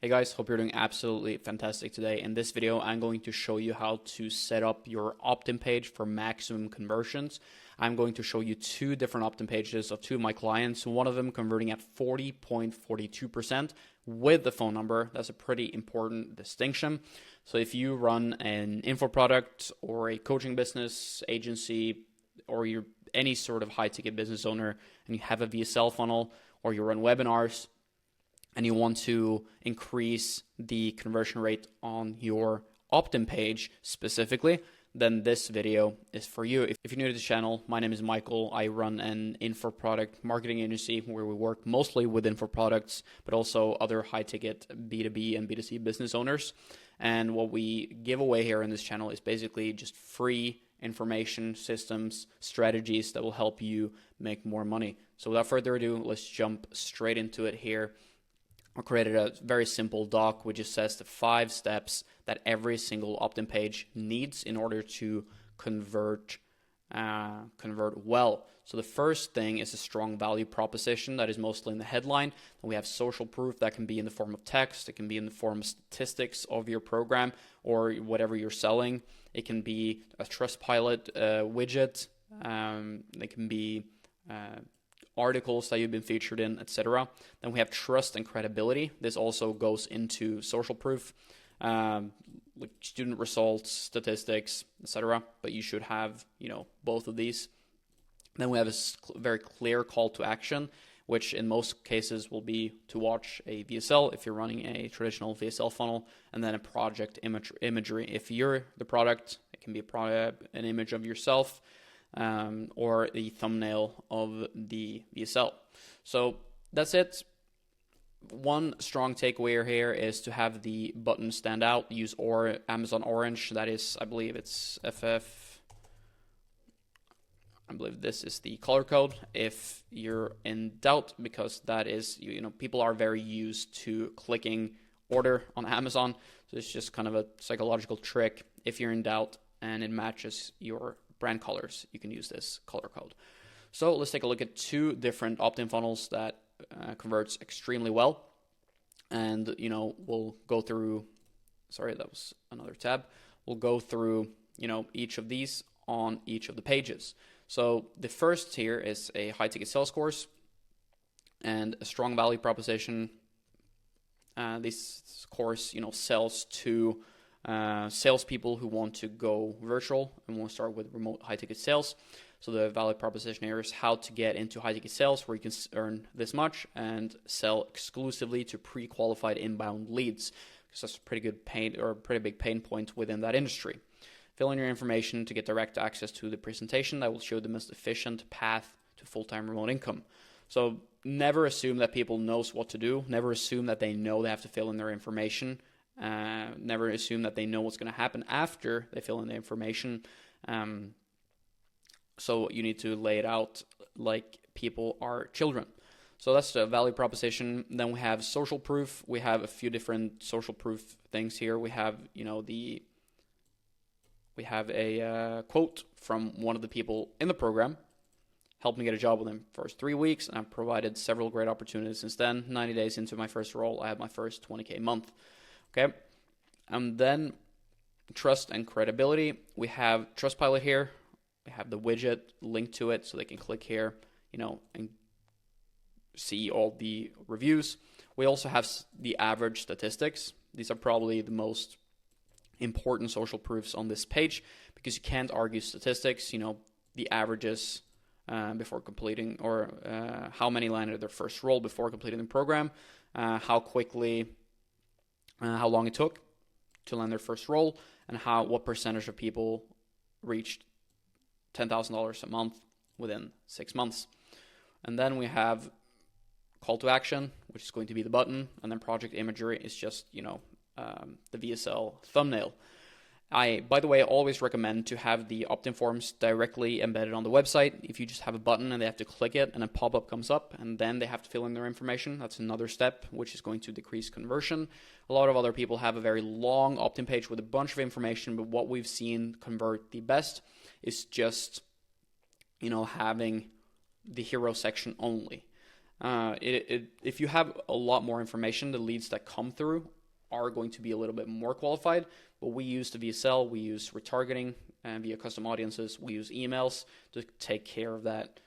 Hey guys, hope you're doing absolutely fantastic today. In this video, I'm going to show you how to set up your opt-in page for maximum conversions. I'm going to show you two different opt-in pages of two of my clients, one of them converting at 40.42% with the phone number. That's a pretty important distinction. So if you run an info product or a coaching business, agency, or you're any sort of high-ticket business owner and you have a VSL funnel or you run webinars, and you want to increase the conversion rate on your opt-in page specifically, then this video is for you. If you're new to the channel, my name is Michael. I run an info product marketing agency where we work mostly with info products, but also other high-ticket B2B and B2C business owners. And what we give away here in this channel is basically just free information, systems, strategies that will help you make more money. So without further ado, let's jump straight into it here. I created a very simple doc which just says the 5 steps that every single opt-in page needs in order to convert well. So the first thing is a strong value proposition that is mostly in the headline. And we have social proof that can be in the form of text, it can be in the form of statistics of your program or whatever you're selling. It can be a Trustpilot widget. It can be articles that you've been featured in, etc. Then we have trust and credibility. This also goes into social proof, like student results, statistics, etc. But you should have, both of these. Then we have a very clear call to action, which in most cases will be to watch a VSL if you're running a traditional VSL funnel, and then a project imagery. If you're the product, it can be an image of yourself, or the thumbnail of the VSL. So that's it. One strong takeaway here is to have the button stand out. Use Amazon Orange. That is, I believe it's FF. I believe this is the color code if you're in doubt, because that is, people are very used to clicking order on Amazon. So it's just kind of a psychological trick. If you're in doubt and it matches your brand colors, you can use this color code. So let's take a look at 2 different opt-in funnels that converts extremely well. And, we'll go through, sorry, that was another tab. We'll go through, each of these on each of the pages. So the first here is a high-ticket sales course and a strong value proposition. This course, sells to salespeople who want to go virtual and want to start with remote high-ticket sales. So the value proposition here is how to get into high-ticket sales where you can earn this much and sell exclusively to pre-qualified inbound leads, because that's a pretty big pain point within that industry. Fill in your information to get direct access to the presentation that will show the most efficient path to full-time remote income. So never assume that people knows what to do. Never assume that they know they have to fill in their information. Never assume that they know what's going to happen after they fill in the information. So you need to lay it out like people are children. So that's the value proposition. Then we have social proof. We have a few different social proof things here. We have, we have a quote from one of the people in the program. Helped me get a job within the first 3 weeks, and I've provided several great opportunities since then. 90 days into my first role, I had my first 20K month. Okay, and then trust and credibility. We have Trustpilot here. We have the widget linked to it so they can click here, and see all the reviews. We also have the average statistics. These are probably the most important social proofs on this page, because you can't argue statistics, the averages before completing, or how many landed their first role before completing the program, how long it took to land their first role, and what percentage of people reached $10,000 a month within 6 months. And then we have call to action, which is going to be the button, and then project imagery is just, the VSL thumbnail. I, by the way, always recommend to have the opt-in forms directly embedded on the website. If you just have a button and they have to click it and a pop-up comes up and then they have to fill in their information, that's another step which is going to decrease conversion. A lot of other people have a very long opt-in page with a bunch of information, but what we've seen convert the best is just, having the hero section only. If you have a lot more information, the leads that come through are going to be a little bit more qualified. But we use the VSL, we use retargeting via custom audiences, we use emails to take care of that,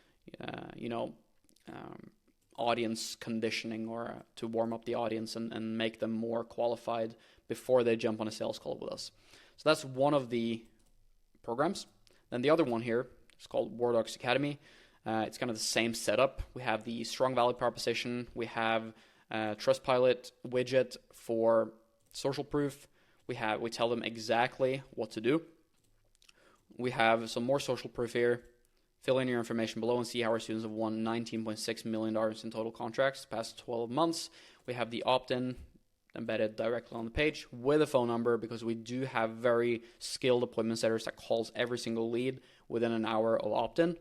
audience conditioning, or to warm up the audience and make them more qualified before they jump on a sales call with us. So that's one of the programs. Then the other one here is called Wardocs Academy. It's kind of the same setup. We have the strong value proposition. We have Trustpilot widget for social proof. We tell them exactly what to do. We have some more social proof here. Fill in your information below and see how our students have won $19.6 million in total contracts the past 12 months. We have the opt-in embedded directly on the page with a phone number, because we do have very skilled appointment setters that calls every single lead within an hour of opt-in.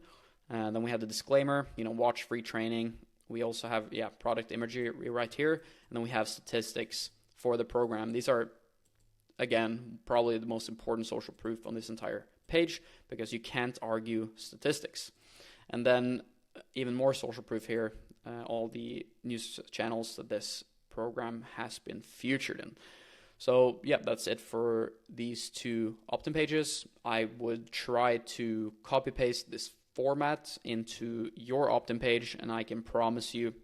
Then we have the disclaimer, watch free training. We also have product imagery right here, and then we have statistics for the program. These are, again, probably the most important social proof on this entire page, because you can't argue statistics. And then even more social proof here, all the news channels that this program has been featured in. So that's it for these two opt-in pages. I would try to copy paste this format into your opt-in page, and I can promise you,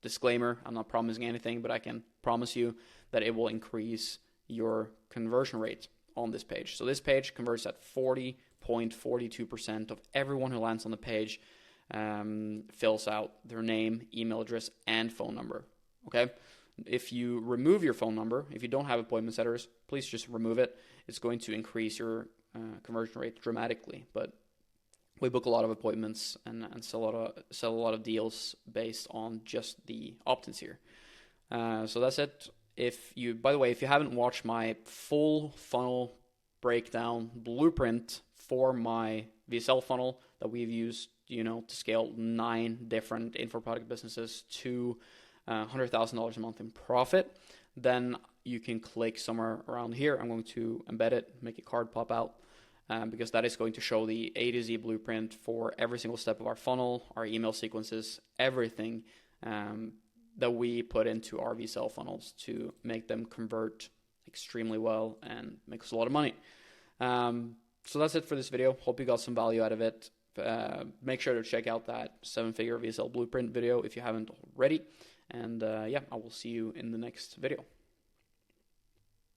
disclaimer, I'm not promising anything, but I can promise you that it will increase your conversion rate on this page. So this page converts at 40.42% of everyone who lands on the page fills out their name, email address, and phone number. Okay? If you remove your phone number, if you don't have appointment setters, please just remove it. It's going to increase your conversion rate dramatically. But we book a lot of appointments and sell a lot of deals based on just the opt-ins here. So that's it. By the way, if you haven't watched my full funnel breakdown blueprint for my VSL funnel that we've used, to scale 9 different info product businesses to $100,000 a month in profit, then you can click somewhere around here. I'm going to embed it, make a card pop out, because that is going to show the A to Z blueprint for every single step of our funnel, our email sequences, everything that we put into our VSL funnels to make them convert extremely well and make us a lot of money. So that's it for this video. Hope you got some value out of it. Make sure to check out that 7-figure VSL blueprint video if you haven't already. And I will see you in the next video.